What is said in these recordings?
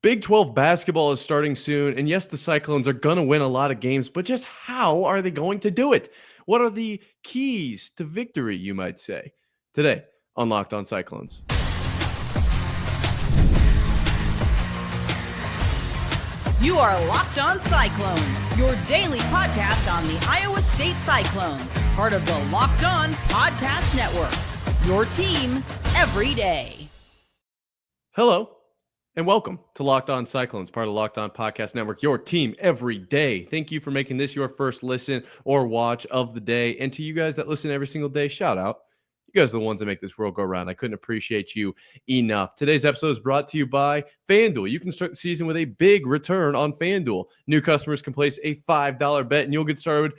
Big 12 basketball is starting soon, and yes, the Cyclones are going to win a lot of games, but just how are they going to do it? What are the keys to victory, you might say? Today on Locked On Cyclones. You are Locked On Cyclones, your daily podcast on the Iowa State Cyclones, part of the Locked On Podcast Network, your team every day. Hello. And welcome to Locked On Cyclones, part of the Locked On Podcast Network, your team every day. Thank you for making this your first listen or watch of the day. And to you guys that listen every single day, shout out. You guys are the ones that make this world go round. I couldn't appreciate you enough. Today's episode is brought to you by FanDuel. You can start the season with a big return on FanDuel. New customers can place a $5 bet, and you'll get started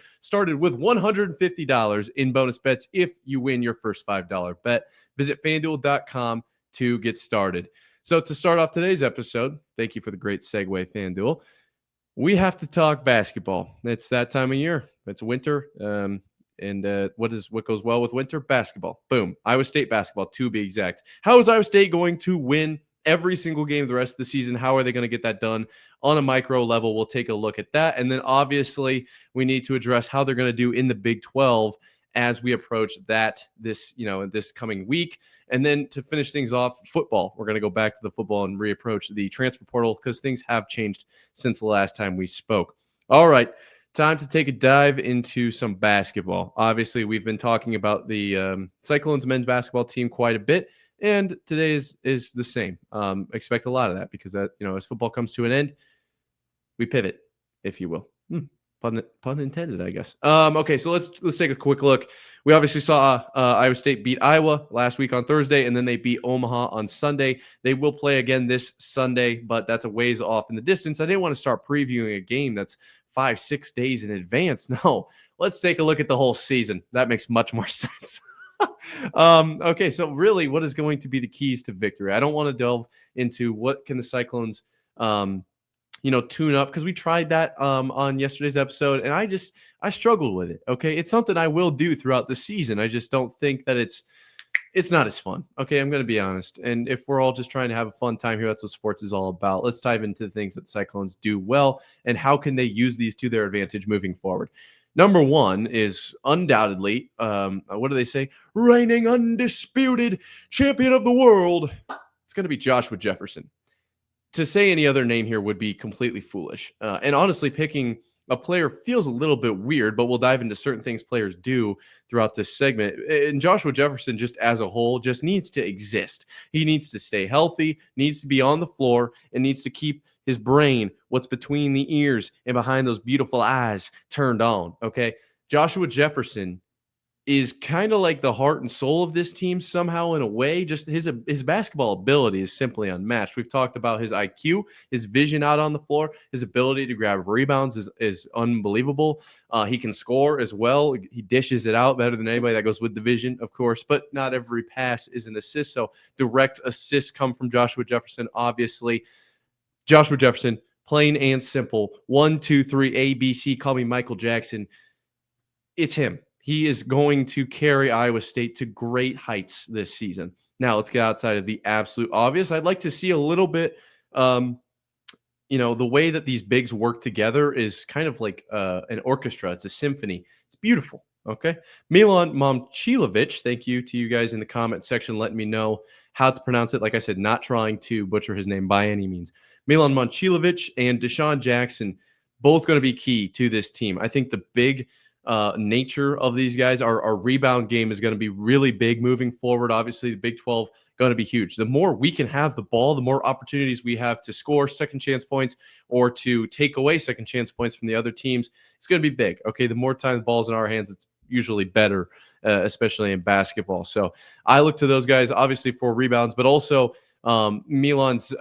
with $150 in bonus bets if you win your first $5 bet. Visit FanDuel.com to get started. So to start off today's episode, thank you for the great segue, FanDuel. We have to talk basketball. It's that time of year. It's winter. And what goes well with winter? Basketball. Boom. Iowa State basketball, to be exact. How is Iowa State going to win every single game the rest of the season? How are they going to get that done on a micro level? We'll take a look at that. And then obviously we need to address how they're going to do in the Big 12 as we approach that this coming week. And then to finish things off, football. We're going to go back to the football and reapproach the transfer portal because things have changed since the last time we spoke. All right, time to take a dive into some basketball. Obviously, we've been talking about the Cyclones men's basketball team quite a bit, and today is the same. Expect a lot of that because that as football comes to an end, we pivot, if you will. Pun intended, I guess. Okay, so let's take a quick look. We obviously saw Iowa State beat Iowa last week on Thursday, and then they beat Omaha on Sunday. They will play again this Sunday, but that's a ways off in the distance. I didn't want to start previewing a game that's 5-6 days in advance. No, let's take a look at the whole season. That makes much more sense. Okay, so really, what is going to be the keys to victory? I don't want to delve into what can the Cyclones tune up, because we tried that on yesterday's episode, and I struggled with it. Okay, it's something I will do throughout the season. I just don't think that it's not as fun. Okay, I'm going to be honest. And if we're all just trying to have a fun time here, that's what sports is all about. Let's dive into the things that the Cyclones do well and how can they use these to their advantage moving forward. Number one is undoubtedly, what do they say? Reigning undisputed champion of the world. It's going to be Joshua Jefferson. To say any other name here would be completely foolish. And honestly, picking a player feels a little bit weird, but we'll dive into certain things players do throughout this segment. And Joshua Jefferson, just as a whole, just needs to exist. He needs to stay healthy, needs to be on the floor, and needs to keep his brain, what's between the ears and behind those beautiful eyes, turned on. Okay, Joshua Jefferson is kind of like the heart and soul of this team somehow, in a way. Just his basketball ability is simply unmatched. We've talked about his IQ, his vision out on the floor, his ability to grab rebounds is unbelievable. He can score as well. He dishes it out better than anybody. That goes with the vision, of course, but not every pass is an assist. So direct assists come from Joshua Jefferson, obviously. Joshua Jefferson, plain and simple. 1, 2, 3, ABC. Call me Michael Jackson. It's him. He is going to carry Iowa State to great heights this season. Now, let's get outside of the absolute obvious. I'd like to see a little bit, the way that these bigs work together is kind of like an orchestra. It's a symphony. It's beautiful. Okay. Milan Momcilovic, thank you to you guys in the comment section letting me know how to pronounce it. Like I said, not trying to butcher his name by any means. Milan Momcilovic and Deshaun Jackson, both going to be key to this team. I think the big nature of these guys, our rebound game is going to be really big moving forward. Obviously, the Big 12 going to be huge. The more we can have the ball, the more opportunities we have to score second chance points or to take away second chance points from the other teams. It's going to be big. Okay, the more time the ball's in our hands, it's usually better, especially in basketball. So I look to those guys obviously for rebounds, but also Milan's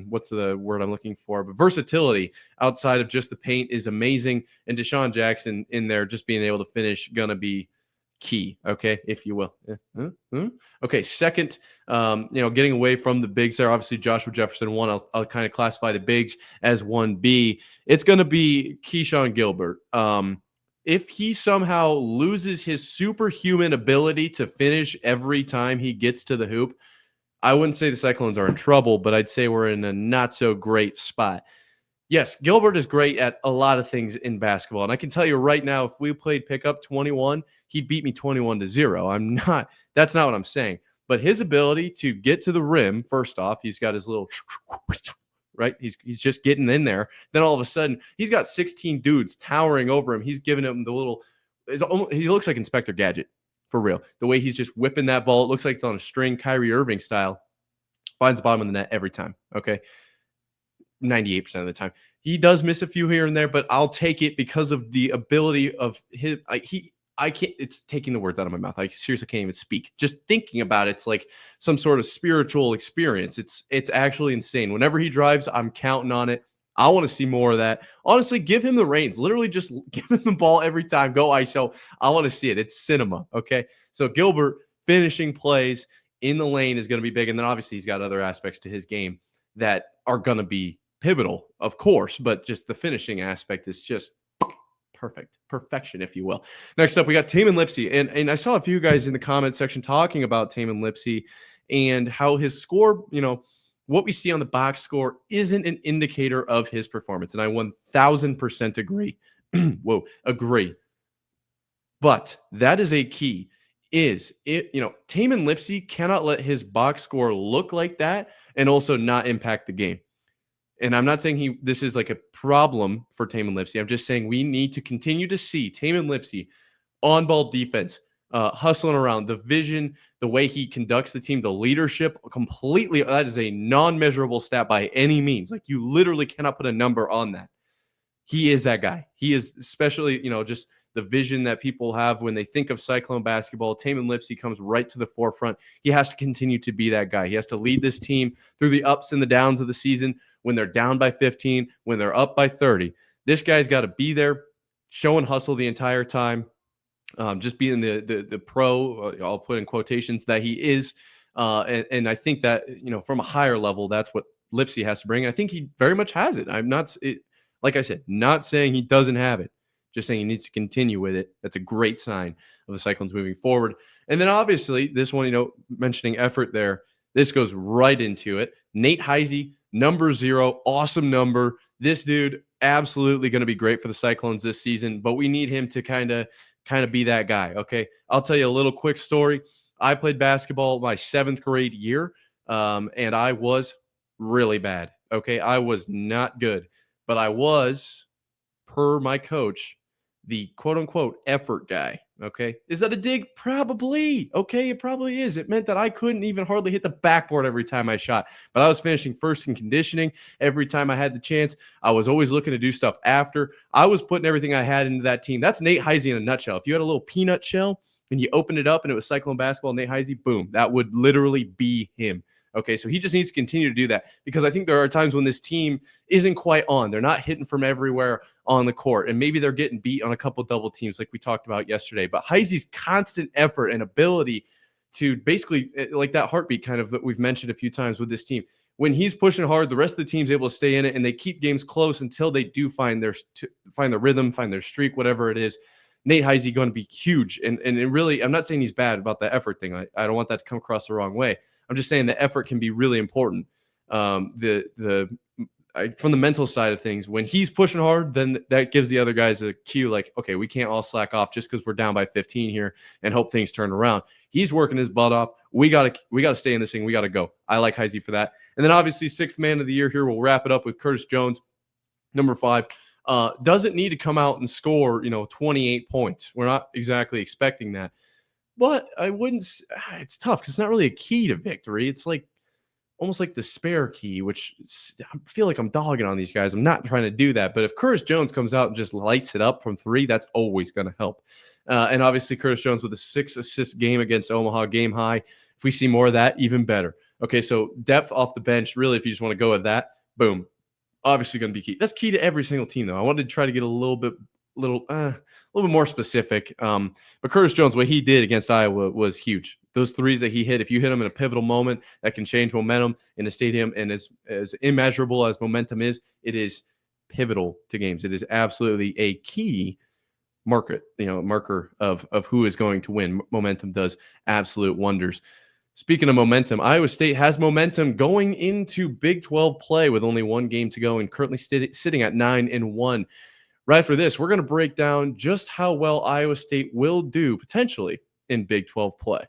what's the word I'm looking for? But versatility outside of just the paint is amazing. And Deshaun Jackson in there, just being able to finish, gonna be key. Okay, if you will. Okay, second, getting away from the bigs there. Obviously, Joshua Jefferson, one. I'll kind of classify the bigs as 1B. It's gonna be Keyshawn Gilbert. If he somehow loses his superhuman ability to finish every time he gets to the hoop, I wouldn't say the Cyclones are in trouble, but I'd say we're in a not so great spot. Yes, Gilbert is great at a lot of things in basketball. And I can tell you right now, if we played pickup 21, he'd beat me 21-0. That's not what I'm saying. But his ability to get to the rim, first off, he's got his little right. He's just getting in there. Then all of a sudden, he's got 16 dudes towering over him. He's giving him the little, he looks like Inspector Gadget for real. The way he's just whipping that ball, it looks like it's on a string, Kyrie Irving style. Finds the bottom of the net every time. Okay. 98% of the time. He does miss a few here and there, but I'll take it because of the ability of his. I can't. It's taking the words out of my mouth. I seriously can't even speak. Just thinking about it, it's like some sort of spiritual experience. It's actually insane. Whenever he drives, I'm counting on it. I want to see more of that. Honestly, give him the reins. Literally, just give him the ball every time. Go ISO. I want to see it. It's cinema. Okay. So Gilbert finishing plays in the lane is going to be big, and then obviously he's got other aspects to his game that are going to be pivotal, of course, but just the finishing aspect is just perfection, if you will. Next up, we got Tamin Lipsey, and I saw a few guys in the comment section talking about Tamin Lipsey and how his score, what we see on the box score isn't an indicator of his performance, and I 1000% agree. Agree. But that is a key. Tamin Lipsey cannot let his box score look like that and also not impact the game. And I'm not saying this is like a problem for Tamin Lipsey. I'm just saying we need to continue to see Tamin Lipsey on-ball defense, hustling around, the vision, the way he conducts the team, the leadership, completely. That is a non-measurable stat by any means. Like, you literally cannot put a number on that. He is that guy. He is, especially, just the vision that people have when they think of Cyclone basketball. Tamin Lipsey comes right to the forefront. He has to continue to be that guy. He has to lead this team through the ups and the downs of the season, when they're down by 15, when they're up by 30. This guy's got to be there, show and hustle the entire time, just being the pro, I'll put in quotations, that he is. And I think that, from a higher level, that's what Lipsey has to bring. I think he very much has it. Like I said, not saying he doesn't have it, just saying he needs to continue with it. That's a great sign of the Cyclones moving forward. And then obviously this one, mentioning effort there, this goes right into it. Nate Heisey, number 0, awesome number. This dude absolutely going to be great for the Cyclones this season, but we need him to kind of be that guy. Okay. I'll tell you a little quick story. I played basketball my 7th grade year. And I was really bad. Okay. I was not good, but I was, per my coach, the quote unquote effort guy. Okay. Is that a dig? Probably. Okay. It probably is. It meant that I couldn't even hardly hit the backboard every time I shot, but I was finishing first in conditioning every time I had the chance. I was always looking to do stuff after. I was putting everything I had into that team. That's Nate Heisey in a nutshell. If you had a little peanut shell and you opened it up and it was Cyclone basketball, Nate Heisey, boom, that would literally be him. Okay, so he just needs to continue to do that, because I think there are times when this team isn't quite on. They're not hitting from everywhere on the court, and maybe they're getting beat on a couple double teams like we talked about yesterday. But Heisey's constant effort and ability to basically, like that heartbeat kind of that we've mentioned a few times with this team, when he's pushing hard, the rest of the team's able to stay in it, and they keep games close until they do find their rhythm, find their streak, whatever it is. Nate Heisey going to be huge. And really, I'm not saying he's bad about the effort thing. I don't want that to come across the wrong way. I'm just saying the effort can be really important. From the mental side of things, when he's pushing hard, then that gives the other guys a cue, like, okay, we can't all slack off just because we're down by 15 here and hope things turn around. He's working his butt off. We gotta stay in this thing. We gotta go. I like Heisey for that. And then obviously 6th man of the year here. We'll wrap it up with Curtis Jones, number 5. Doesn't need to come out and score, 28 points. We're not exactly expecting that. But I wouldn't – it's tough because it's not really a key to victory. It's like almost like the spare key, which I feel like I'm dogging on these guys. I'm not trying to do that. But if Curtis Jones comes out and just lights it up from 3, that's always going to help. And obviously Curtis Jones with a 6-assist game against Omaha, game high. If we see more of that, even better. Okay, so depth off the bench, really, if you just want to go with that, boom. Obviously going to be key. That's key to every single team, though. I wanted to try to get a little bit more specific. But Curtis Jones, what he did against Iowa was huge. Those threes that he hit, if you hit them in a pivotal moment, that can change momentum in a stadium. And as immeasurable as momentum is, it is pivotal to games. It is absolutely a key marker of who is going to win. Momentum does absolute wonders. Speaking of momentum, Iowa State has momentum going into Big 12 play with only one game to go and currently sitting at 9-1. Right after this, we're going to break down just how well Iowa State will do potentially in Big 12 play.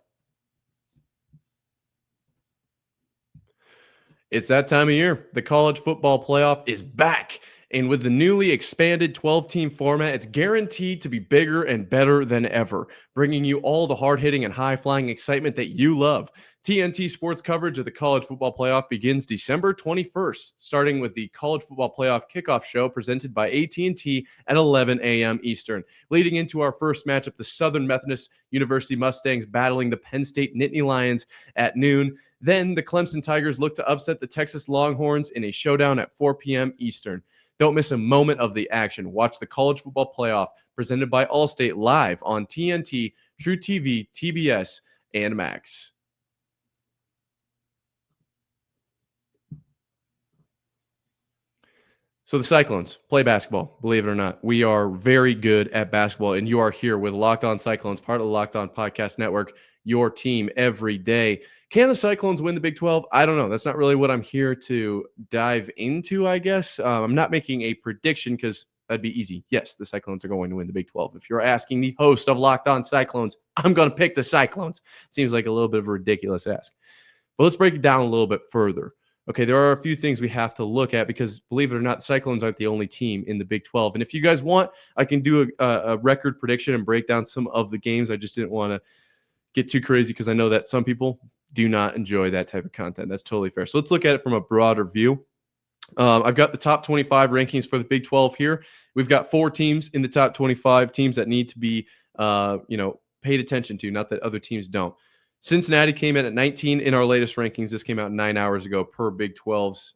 It's that time of year. The college football playoff is back. And with the newly expanded 12-team format, it's guaranteed to be bigger and better than ever, bringing you all the hard-hitting and high-flying excitement that you love. TNT Sports coverage of the college football playoff begins December 21st, starting with the college football playoff kickoff show presented by AT&T at 11 a.m. Eastern. Leading into our first matchup, the Southern Methodist University Mustangs battling the Penn State Nittany Lions at noon. Then the Clemson Tigers look to upset the Texas Longhorns in a showdown at 4 p.m. Eastern. Don't miss a moment of the action. Watch the college football playoff presented by Allstate live on TNT, True TV, TBS, and Max. So the Cyclones play basketball, believe it or not. We are very good at basketball, and you are here with Locked On Cyclones, part of the Locked On Podcast Network, your team every day. Can the Cyclones win the Big 12? I don't know. That's not really what I'm here to dive into, I guess. I'm not making a prediction because that'd be easy. Yes, the Cyclones are going to win the Big 12. If you're asking the host of Locked On Cyclones, I'm going to pick the Cyclones. Seems like a little bit of a ridiculous ask. But let's break it down a little bit further. Okay, there are a few things we have to look at because, believe it or not, Cyclones aren't the only team in the Big 12. And if you guys want, I can do a record prediction and break down some of the games. I just didn't want to get too crazy because I know that some people do not enjoy that type of content. That's totally fair. So let's look at it from a broader view. I've got the top 25 rankings for the Big 12 here. We've got 4 teams in the top 25, teams that need to be paid attention to, not that other teams don't. Cincinnati came in at 19 in our latest rankings. This came out 9 hours ago per Big 12's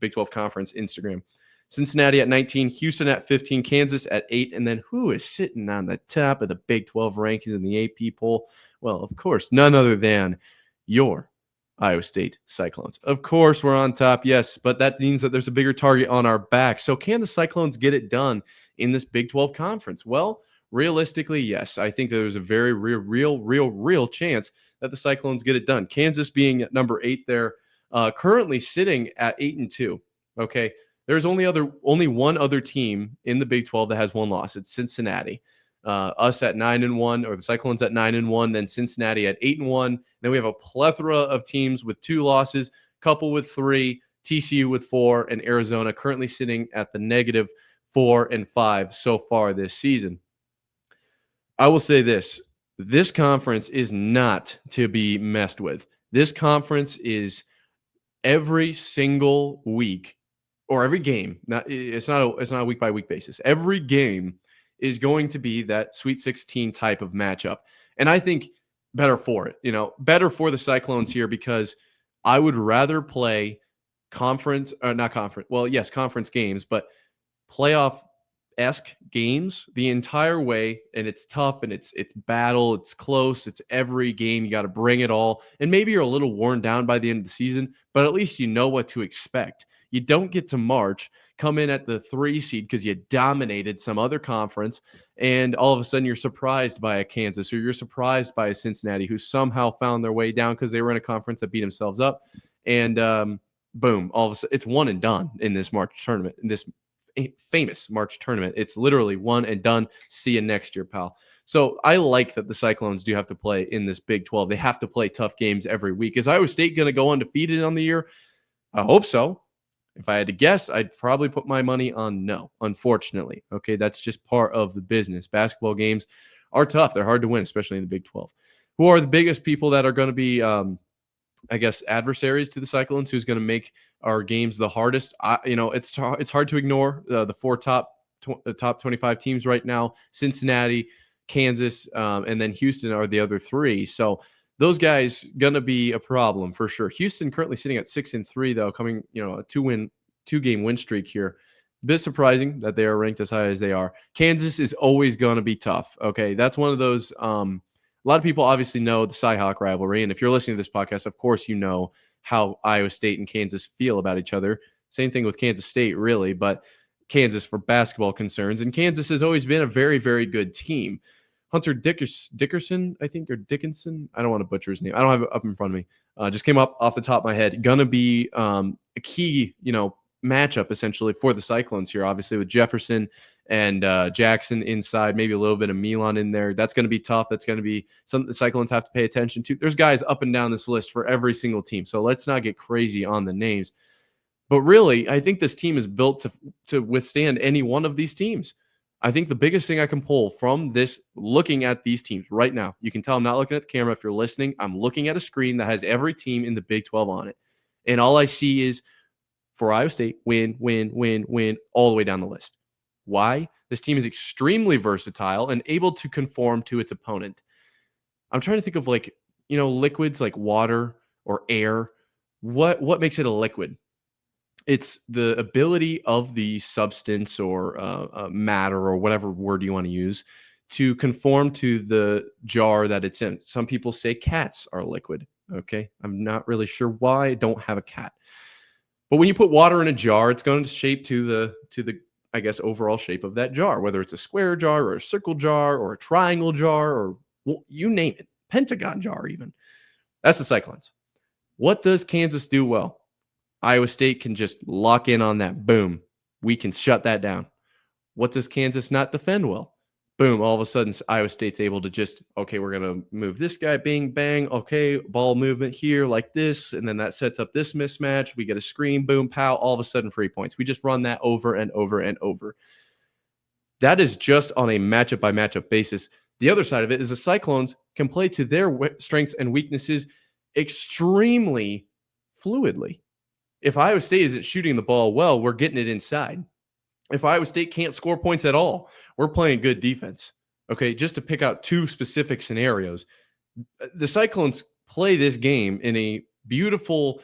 Big 12 Conference Instagram. Cincinnati at 19, Houston at 15, Kansas at 8, and then who is sitting on the top of the Big 12 rankings in the AP poll? Well, of course, none other than your Iowa State Cyclones. Of course, we're on top, yes, but that means that there's a bigger target on our back. So can the Cyclones get it done in this Big 12 conference? Well, realistically, yes. I think there's a very real chance that the Cyclones get it done. Kansas being at number 8 there, currently sitting at 8-2. Okay, there's only one other team in the Big 12 that has one loss. It's Cincinnati. Us at 9-1, or the Cyclones at 9-1, then Cincinnati at 8-1. Then we have a plethora of teams with 2 losses, couple with 3, TCU with 4, and Arizona currently sitting at the -4 and 5 so far this season. I will say this conference is not to be messed with. This conference is every single week or every game. It's not a week by week basis. Every game is going to be that Sweet 16 type of matchup. And I think better for it, better for the Cyclones here because I would rather play conference games, but playoff-esque games the entire way, and it's tough and it's battle, it's close, it's every game, you got to bring it all. And maybe you're a little worn down by the end of the season, but at least you know what to expect. You don't get to March, come in at the 3 seed because you dominated some other conference, and all of a sudden you're surprised by a Kansas or you're surprised by a Cincinnati who somehow found their way down because they were in a conference that beat themselves up. And boom, all of a sudden it's one and done in this March tournament, in this famous March tournament. It's literally one and done. See you next year, pal. So I like that the Cyclones do have to play in this Big 12. They have to play tough games every week. Is Iowa State going to go undefeated on the year? I hope so. If I had to guess, I'd probably put my money on no, unfortunately. Okay, that's just part of the business. Basketball games are tough. They're hard to win, especially in the Big 12. Who are the biggest people that are going to be, adversaries to the Cyclones? Who's going to make our games the hardest? It's hard to ignore the 4 top 25 teams right now. Cincinnati, Kansas, and then Houston are the other 3. So those guys going to be a problem for sure. Houston currently sitting at 6-3 though, coming a 2-game win streak here. Bit surprising that they are ranked as high as they are. Kansas is always going to be tough. Okay, that's one of those. A lot of people obviously know the Cy-Hawk rivalry, and if you're listening to this podcast, of course you know how Iowa State and Kansas feel about each other. Same thing with Kansas State, really, but Kansas for basketball concerns. And Kansas has always been a very, very good team. Hunter Dickerson, I think, or Dickinson. I don't want to butcher his name. I don't have it up in front of me. Just came up off the top of my head. Gonna be a key, matchup essentially for the Cyclones here, obviously with Jefferson and Jackson inside, maybe a little bit of Milan in there. That's going to be tough. That's going to be something the Cyclones have to pay attention to. There's guys up and down this list for every single team, so let's not get crazy on the names. But really, I think this team is built to withstand any one of these teams. I think the biggest thing I can pull from this, looking at these teams right now, you can tell I'm not looking at the camera. If you're listening, I'm looking at a screen that has every team in the Big 12 on it. And all I see is for Iowa State, win, all the way down the list. Why? This team is extremely versatile and able to conform to its opponent. I'm trying to think of liquids like water or air. What makes it a liquid? It's the ability of the substance or matter or whatever word you want to use to conform to the jar that it's in. Some people say cats are liquid. Okay. I'm not really sure why. I don't have a cat. But when you put water in a jar, it's going to shape to the I guess overall shape of that jar, whether it's a square jar or a circle jar or a triangle jar or you name it, pentagon jar even. That's the Cyclones. What does Kansas do well? Iowa State can just lock in on that. Boom. We can shut that down. What does Kansas not defend well? Boom. All of a sudden, Iowa State's able to just, okay, we're going to move this guy, bing, bang. Okay, ball movement here like this. And then that sets up this mismatch. We get a screen, boom, pow. All of a sudden, 3 points. We just run that over and over and over. That is just on a matchup by matchup basis. The other side of it is the Cyclones can play to their strengths and weaknesses extremely fluidly. If Iowa State isn't shooting the ball well, we're getting it inside. If Iowa State can't score points at all, we're playing good defense. Okay, just to pick out two specific scenarios. The Cyclones play this game in a beautiful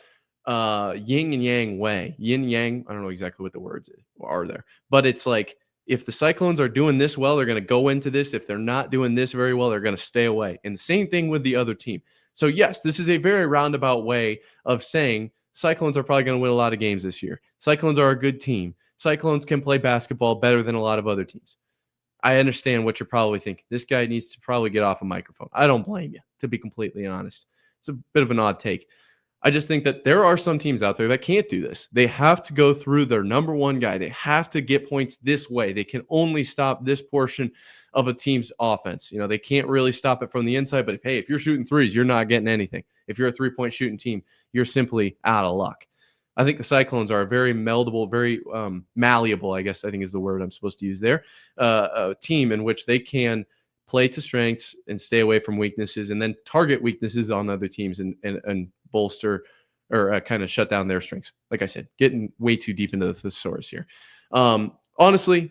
yin and yang way. Yin yang, I don't know exactly what the words are there. But it's like if the Cyclones are doing this well, they're going to go into this. If they're not doing this very well, they're going to stay away. And the same thing with the other team. So yes, this is a very roundabout way of saying Cyclones are probably going to win a lot of games this year. Cyclones are a good team. Cyclones can play basketball better than a lot of other teams. I understand what you're probably thinking. This guy needs to probably get off a microphone. I don't blame you, to be completely honest. It's a bit of an odd take. I just think that there are some teams out there that can't do this. They have to go through their number one guy. They have to get points this way. They can only stop this portion of a team's offense. They can't really stop it from the inside, but if you're shooting threes, you're not getting anything. If you're a three-point shooting team, you're simply out of luck. I think the Cyclones are a very meldable, very malleable, I guess I think is the word I'm supposed to use there, a team in which they can play to strengths and stay away from weaknesses and then target weaknesses on other teams and bolster or kind of shut down their strengths. Like I said, getting way too deep into the thesaurus here. Honestly,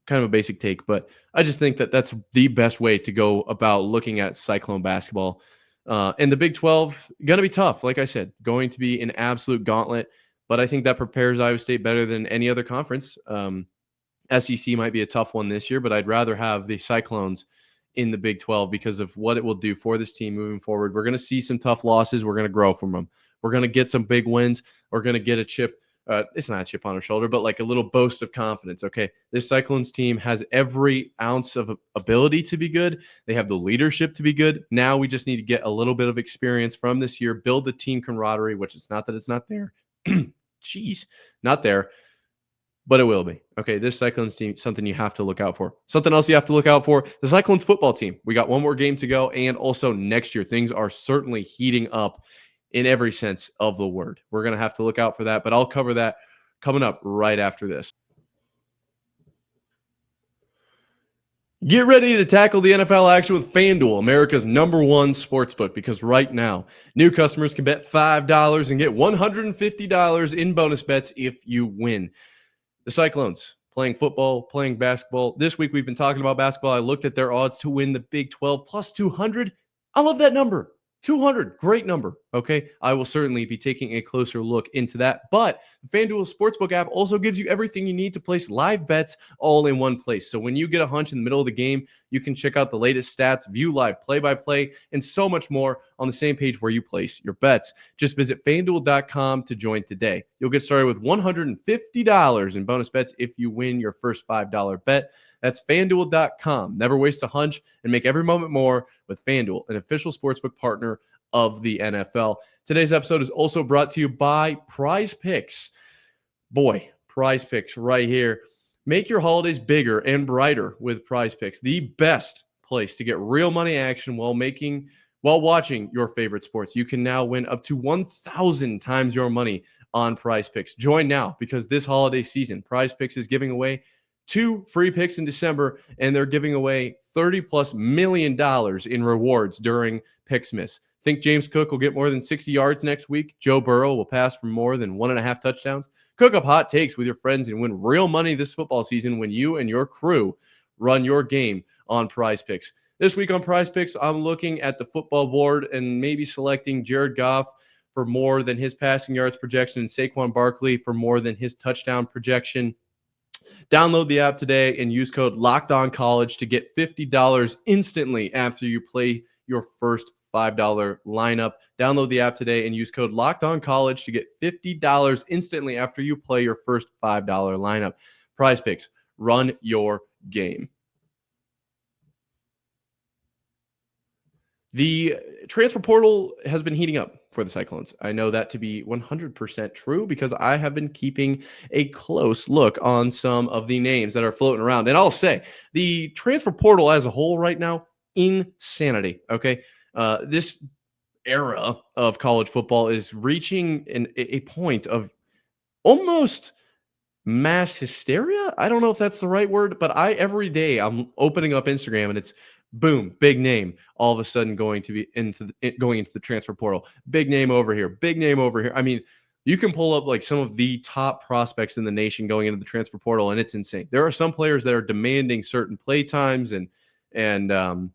kind of a basic take, but I just think that that's the best way to go about looking at Cyclone basketball. And the Big 12, going to be tough. Like I said, going to be an absolute gauntlet, but I think that prepares Iowa State better than any other conference. SEC might be a tough one this year, but I'd rather have the Cyclones in the Big 12 because of what it will do for this team moving forward. We're going to see some tough losses. We're going to grow from them. We're going to get some big wins. We're going to get a chip. It's not a chip on our shoulder, but like a little boast of confidence. Okay, this Cyclones team has every ounce of ability to be good. They have the leadership to be good. Now we just need to get a little bit of experience from this year, build the team camaraderie, which is not that it's not there. Jeez, not there, but it will be. Okay, this Cyclones team, something you have to look out for. Something else you have to look out for, the Cyclones football team. We got one more game to go, and also next year, things are certainly heating up in every sense of the word. We're going to have to look out for that, but I'll cover that coming up right after this. Get ready to tackle the NFL action with FanDuel, America's #1 sportsbook, because right now, new customers can bet $5 and get $150 in bonus bets if you win. The Cyclones playing football, playing basketball. This week we've been talking about basketball. I looked at their odds to win the Big 12 plus 200. I love that number. 200, great number. Okay, I will certainly be taking a closer look into that. But the FanDuel Sportsbook app also gives you everything you need to place live bets all in one place. So when you get a hunch in the middle of the game, you can check out the latest stats, view live play-by-play, and so much more on the same page where you place your bets. Just visit FanDuel.com to join today. You'll get started with $150 in bonus bets if you win your first $5 bet. That's FanDuel.com. Never waste a hunch and make every moment more with FanDuel, an official sportsbook partner of the NFL. Today's episode is also brought to you by PrizePicks. Boy, PrizePicks right here. Make your holidays bigger and brighter with PrizePicks, the best place to get real money action while watching your favorite sports. You can now win up to 1,000 times your money on PrizePicks. Join now because this holiday season, PrizePicks is giving away 2 free picks in December, and they're giving away $30+ million in rewards during Picksmas. Think James Cook will get more than 60 yards next week? Joe Burrow will pass for more than 1.5 touchdowns? Cook up hot takes with your friends and win real money this football season when you and your crew run your game on PrizePicks. This week on PrizePicks, I'm looking at the football board and maybe selecting Jared Goff for more than his passing yards projection and Saquon Barkley for more than his touchdown projection. Download the app today and use code LOCKEDONCollege to get $50 instantly after you play your first $5 lineup. Download the app today and use code LOCKEDONCollege to get $50 instantly after you play your first $5 lineup. PrizePicks, run your game. The transfer portal has been heating up for the Cyclones. I know that to be 100% true because I have been keeping a close look on some of the names that are floating around. And I'll say the transfer portal as a whole right now, insanity. Okay. This era of college football is reaching a point of almost mass hysteria. I don't know if that's the right word, but every day I'm opening up Instagram and it's boom, big name, all of a sudden going into the transfer portal. Big name over here, big name over here. I mean, you can pull up like some of the top prospects in the nation going into the transfer portal, and it's insane. There are some players that are demanding certain play times and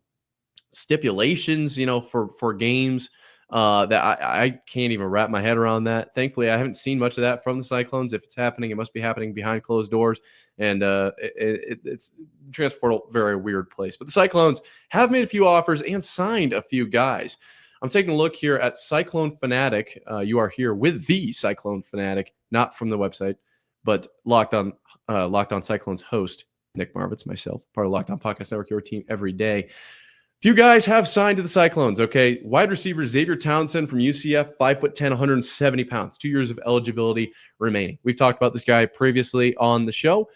stipulations, for games that I can't even wrap my head around that. Thankfully, I haven't seen much of that from the Cyclones. If it's happening, it must be happening behind closed doors. And it's transfer portal, very weird place. But the Cyclones have made a few offers and signed a few guys. I'm taking a look here at Cyclone Fanatic. You are here with the Cyclone Fanatic, not from the website, but Locked On Cyclones host Nick Marvitz, myself, part of Locked On Podcast Network, your team every day. Few guys have signed to the Cyclones, okay? Wide receiver Xavier Townsend from UCF, 5'10", 170 pounds, 2 years of eligibility remaining. We've talked about this guy previously on the show.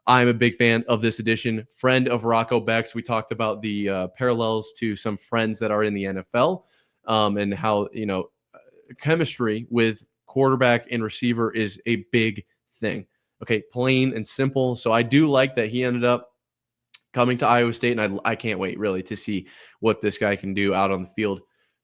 I'm a big fan of this addition. Friend of Rocco Beck's. We talked about the parallels to some friends that are in the NFL and how, chemistry with quarterback and receiver is a big thing. Okay, plain and simple. So I do like that he ended up coming to Iowa State, and I can't wait, really, to see what this guy can do out on the field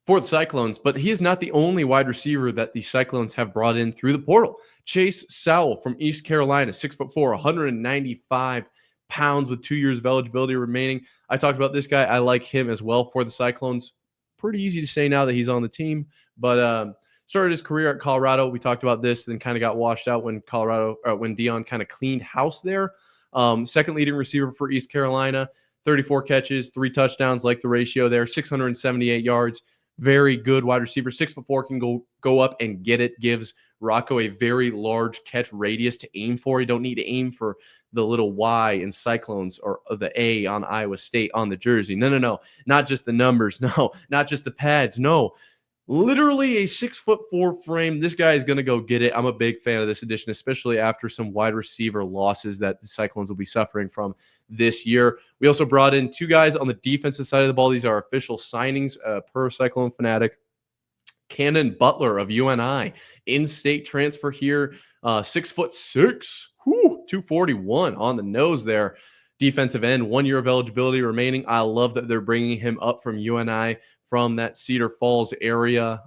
for the Cyclones. But he is not the only wide receiver that the Cyclones have brought in through the portal. Chase Sowell from East Carolina, 6'4", 195 pounds with 2 years of eligibility remaining. I talked about this guy. I like him as well for the Cyclones. Pretty easy to say now that he's on the team, but started his career at Colorado. We talked about this, then kind of got washed out when Dion kind of cleaned house there. Second leading receiver for East Carolina, 34 catches, 3 touchdowns, like the ratio there, 678 yards. Very good wide receiver. 6'4", can go up and get it. Gives Rocco a very large catch radius to aim for. You don't need to aim for the little Y in Cyclones or the A on Iowa State on the jersey. No. Not just the numbers. No, not just the pads. No. Literally a 6'4" frame. This guy is going to go get it. I'm a big fan of this addition, especially after some wide receiver losses that the Cyclones will be suffering from this year. We also brought in 2 guys on the defensive side of the ball. These are official signings per Cyclone Fanatic. Cannon Butler of UNI, in-state transfer here, 6'6", 241 on the nose there. Defensive end, 1 year of eligibility remaining. I love that they're bringing him up from UNI, from that Cedar Falls area.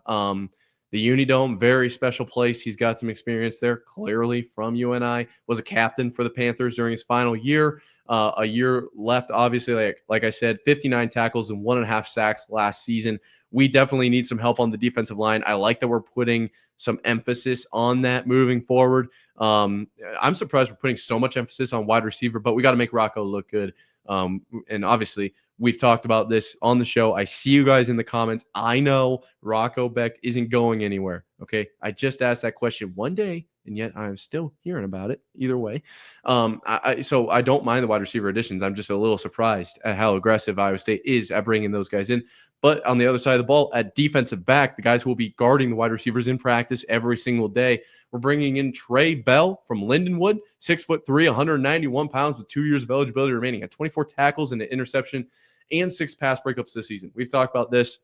The Unidome, very special place. He's got some experience there, clearly from UNI. Was a captain for the Panthers during his final year. A year left, obviously, like I said, 59 tackles and 1.5 sacks last season. We definitely need some help on the defensive line. I like that we're putting some emphasis on that moving forward. I'm surprised we're putting so much emphasis on wide receiver, but we got to make Rocco look good. And obviously, we've talked about this on the show. I see you guys in the comments. I know Rocco Beck isn't going anywhere. Okay. I just asked that question one day, and yet I'm still hearing about it either way. So I don't mind the wide receiver additions. I'm just a little surprised at how aggressive Iowa State is at bringing those guys in. But on the other side of the ball, at defensive back, the guys who will be guarding the wide receivers in practice every single day, we're bringing in Trey Bell from Lindenwood, 6'3", 191 pounds with 2 years of eligibility remaining, at 24 tackles and an interception and 6 pass breakups this season. We've talked about this.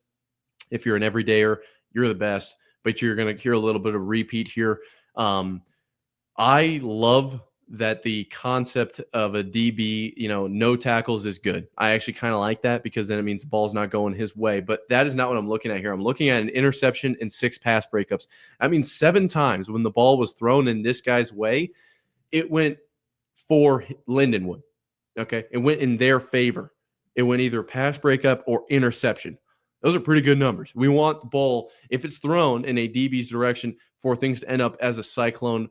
If you're an everydayer, you're the best, but you're going to hear a little bit of repeat here. I love that the concept of a DB, no tackles is good. I actually kind of like that because then it means the ball's not going his way. But that is not what I'm looking at here. I'm looking at an interception and 6 pass breakups. I mean, 7 times when the ball was thrown in this guy's way, it went for Lindenwood. Okay. It went in their favor. It went either pass breakup or interception. Those are pretty good numbers. We want the ball, if it's thrown in a DB's direction, for things to end up as a Cyclone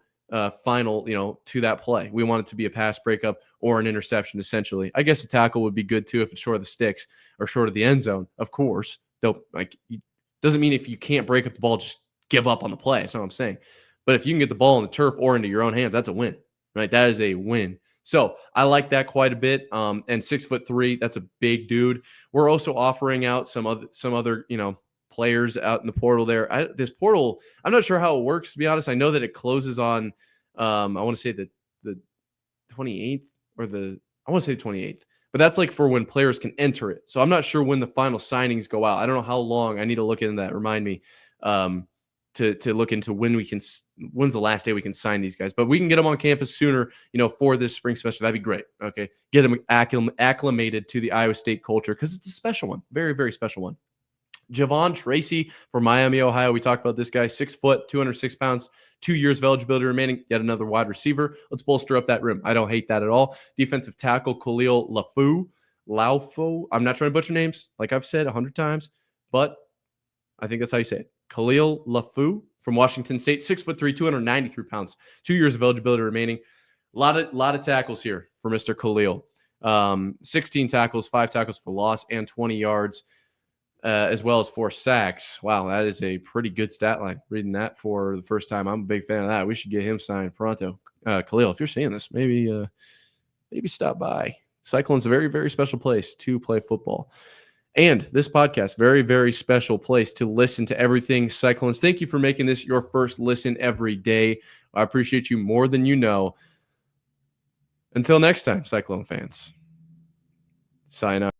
final, to that play. We want it to be a pass breakup or an interception, essentially. I guess a tackle would be good too if it's short of the sticks or short of the end zone, of course. Doesn't mean if you can't break up the ball, just give up on the play. That's not what I'm saying. But if you can get the ball on the turf or into your own hands, that's a win, right? That is a win. So I like that quite a bit. And 6'3", that's a big dude. We're also offering out some other, players out in the portal there. This portal, I'm not sure how it works, to be honest. I know that it closes on, I want to say the 28th or I want to say the 28th, but that's like for when players can enter it. So I'm not sure when the final signings go out. I don't know how long. I need to look into that. Remind me to look into when's the last day we can sign these guys, but we can get them on campus sooner, for this spring semester. That'd be great. Okay. Get them acclimated to the Iowa State culture, because it's a special one. Very, very special one. Javon Tracy from Miami, Ohio. We talked about this guy, 6 foot, 206 pounds, 2 years of eligibility remaining. Yet another wide receiver. Let's bolster up that room. I don't hate that at all. Defensive tackle Khalil Laufo. I'm not trying to butcher names, like I've said 100 times, but I think that's how you say it. Khalil Laufo from Washington State, 6'3", 293 pounds, 2 years of eligibility remaining. A lot of tackles here for Mr. Khalil. 16 tackles, 5 tackles for loss, and 20 yards. As well as 4 sacks. Wow, that is a pretty good stat line. Reading that for the first time, I'm a big fan of that. We should get him signed pronto. Khalil, if you're seeing this, maybe stop by. Cyclones, a very, very special place to play football. And this podcast, very, very special place to listen to everything Cyclones. Thank you for making this your first listen every day. I appreciate you more than you know. Until next time, Cyclone fans. Sign up.